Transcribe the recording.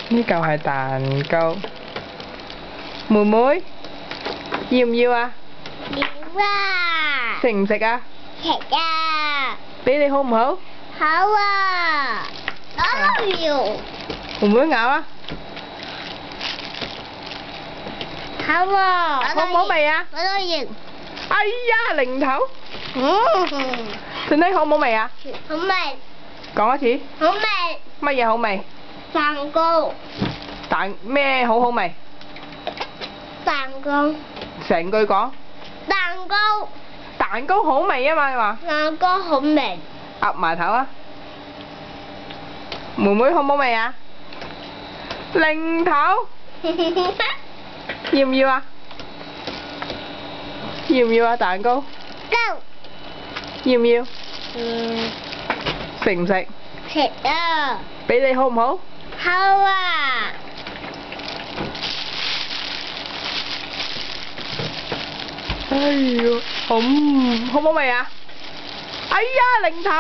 呢嚿係蛋糕。妹妹要唔要啊？要啊！食唔食啊？食啊！俾你好唔好？好啊！我都要。妹妹咬啊！好啊！好唔好味啊？我都要。哎呀，零頭！嗯。俊熙好唔好味啊？好味。講一次。好味。乜嘢好味？蛋糕。咩好味？蛋糕。成句講。蛋糕。蛋糕好味啊嘛，你話？蛋糕好味。岌埋頭啊！妹妹好唔好味啊？零頭。要唔要啊？要唔要啊？蛋糕。Go。要唔要？嗯。食唔食？食啊！俾你好唔好？好啊！哎呀，好唔好味啊？哎呀，零頭！